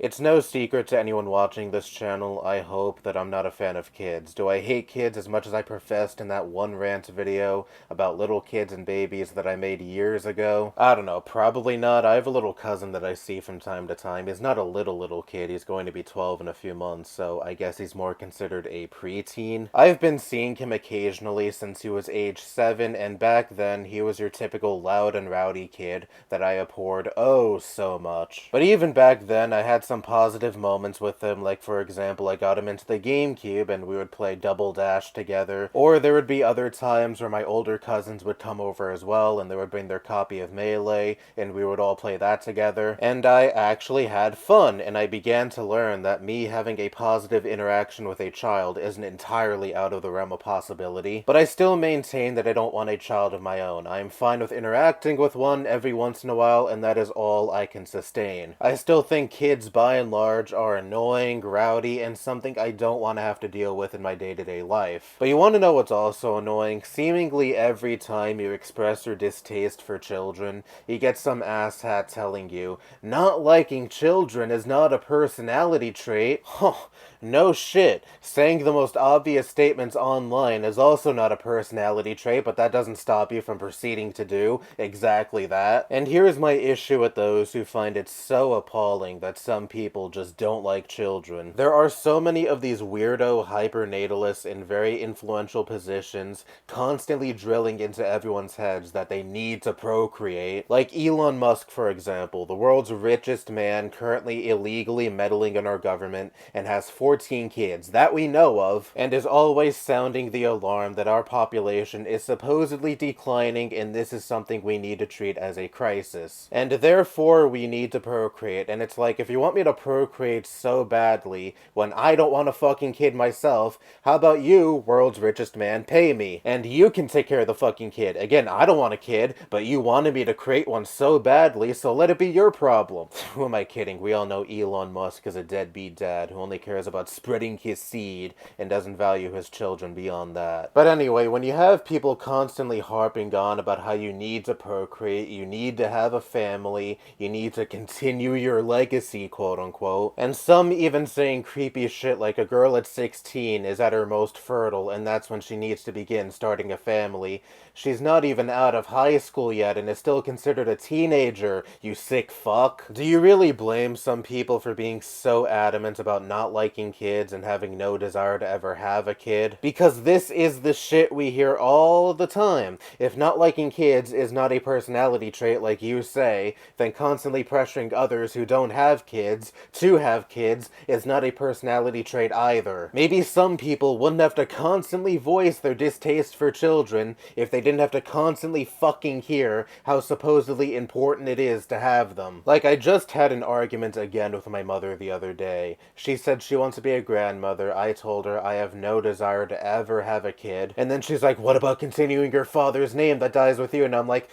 It's no secret to anyone watching this channel, I hope, that I'm not a fan of kids. Do I hate kids as much as I professed in that one rant video about little kids and babies that I made years ago? I don't know, probably not. I have a little cousin that I see from time to time. He's not a little kid, he's going to be 12 in a few months, so I guess he's more considered a preteen. I've been seeing him occasionally since he was age 7, and back then he was your typical loud and rowdy kid that I abhorred oh so much. But even back then, I had some positive moments with him, like for example, I got him into the GameCube and we would play Double Dash together, or there would be other times where my older cousins would come over as well and they would bring their copy of Melee and we would all play that together, and I actually had fun, and I began to learn that me having a positive interaction with a child isn't entirely out of the realm of possibility, but I still maintain that I don't want a child of my own. I am fine with interacting with one every once in a while, and that is all I can sustain. I still think kids by and large are annoying, rowdy, and something I don't want to have to deal with in my day-to-day life. But you want to know what's also annoying? Seemingly every time you express your distaste for children, you get some asshat telling you, not liking children is not a personality trait. Huh, no shit. Saying the most obvious statements online is also not a personality trait, but that doesn't stop you from proceeding to do exactly that. And here's my issue with those who find it so appalling that some people just don't like children. There are so many of these weirdo hypernatalists in very influential positions constantly drilling into everyone's heads that they need to procreate. Like Elon Musk, for example, the world's richest man, currently illegally meddling in our government and has 14 kids that we know of, and is always sounding the alarm that our population is supposedly declining and this is something we need to treat as a crisis. And therefore we need to procreate, and it's like, if you want me to procreate so badly when I don't want a fucking kid myself, how about you, world's richest man, pay me, and you can take care of the fucking kid. Again, I don't want a kid, but you wanted me to create one so badly, so let it be your problem. Who am I kidding? We all know Elon Musk is a deadbeat dad who only cares about spreading his seed and doesn't value his children beyond that. But anyway, when you have people constantly harping on about how you need to procreate, you need to have a family, you need to continue your legacy, quote unquote, and some even saying creepy shit like a girl at 16 is at her most fertile and that's when she needs to begin starting a family. She's not even out of high school yet and is still considered a teenager, you sick fuck. Do you really blame some people for being so adamant about not liking kids and having no desire to ever have a kid? Because this is the shit we hear all the time. If not liking kids is not a personality trait like you say, then constantly pressuring others who don't have kids to have kids is not a personality trait either. Maybe some people wouldn't have to constantly voice their distaste for children if they didn't have to constantly fucking hear how supposedly important it is to have them. Like, I just had an argument again with my mother the other day. She said she wants to be a grandmother. I told her I have no desire to ever have a kid. And then she's like, what about continuing your father's name that dies with you? And I'm like,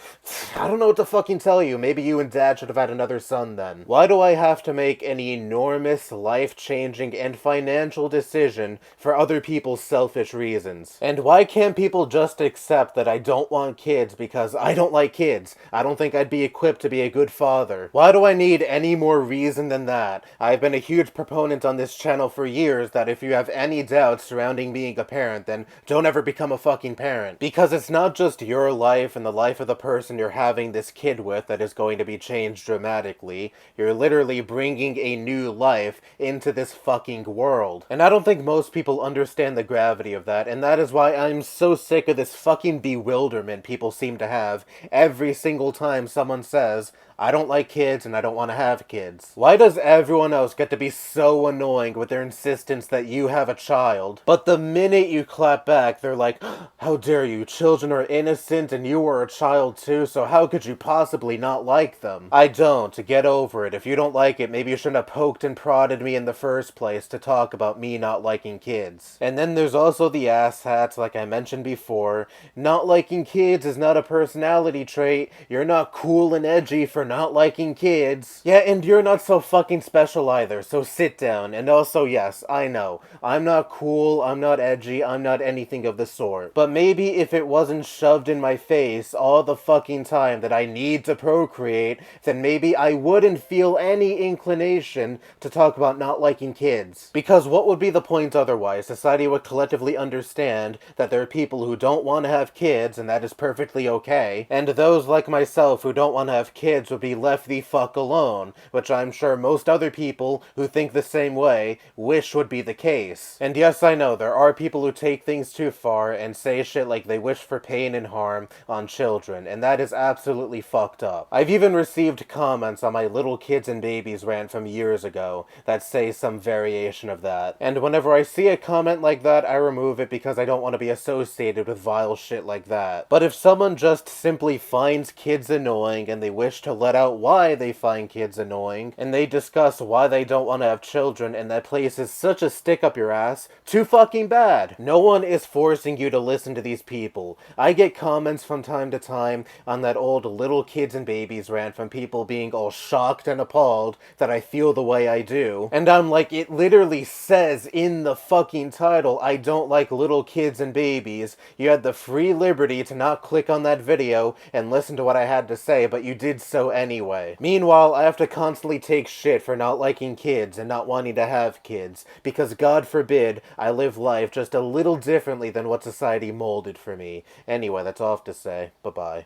I don't know what to fucking tell you. Maybe you and dad should have had another son then. Why do I have to make an enormous, life-changing, and financial decision for other people's selfish reasons? And why can't people just accept that I don't want kids because I don't like kids? I don't think I'd be equipped to be a good father. Why do I need any more reason than that? I've been a huge proponent on this channel for years that if you have any doubts surrounding being a parent, then don't ever become a fucking parent. Because it's not just your life and the life of the person you're having this kid with that is going to be changed dramatically. You're literally bringing a new life into this fucking world. And I don't think most people understand the gravity of that, and that is why I'm so sick of this fucking bewilderment people seem to have every single time someone says, I don't like kids and I don't want to have kids. Why does everyone else get to be so annoying with their insistence that you have a child, but the minute you clap back, they're like, how dare you, children are innocent and you were a child too, so how could you possibly not like them? I don't. Get over it. If you don't like it, maybe you shouldn't have poked and prodded me in the first place to talk about me not liking kids. And then there's also the asshats, like I mentioned before. Not liking kids is not a personality trait. You're not cool and edgy for not liking kids. Yeah, and you're not so fucking special either, so sit down. And also, yes, I know. I'm not cool, I'm not edgy, I'm not anything of the sort. But maybe if it wasn't shoved in my face all the fucking time that I need to procreate, then maybe I wouldn't feel any inclination to talk about not liking kids. Because what would be the point otherwise? Society would collectively understand that there are people who don't want to have kids, and that is perfectly okay, and those like myself who don't want to have kids would be left the fuck alone, which I'm sure most other people who think the same way wish would be the case. And yes, I know, there are people who take things too far and say shit like they wish for pain and harm on children, and that is absolutely fucked up. I've even received comments on my little kids and babies rant from years ago that say some variation of that. And whenever I see a comment like that, I remove it because I don't want to be associated with vile shit like that. But if someone just simply finds kids annoying and they wish to let out why they find kids annoying, and they discuss why they don't want to have children, and that places such a stick up your ass, too fucking bad. No one is forcing you to listen to these people. I get comments from time to time on that old little kids and babies rant from people being all shocked and appalled that I feel the way I do. And I'm like, it literally says in the fucking title, I don't like little kids and babies. You had the free liberty to not click on that video and listen to what I had to say, but you did so anyway. Meanwhile, I have to constantly take shit for not liking kids and not wanting to have kids, because God forbid I live life just a little differently than what society molded for me. Anyway, that's all I have to say. Bye-bye.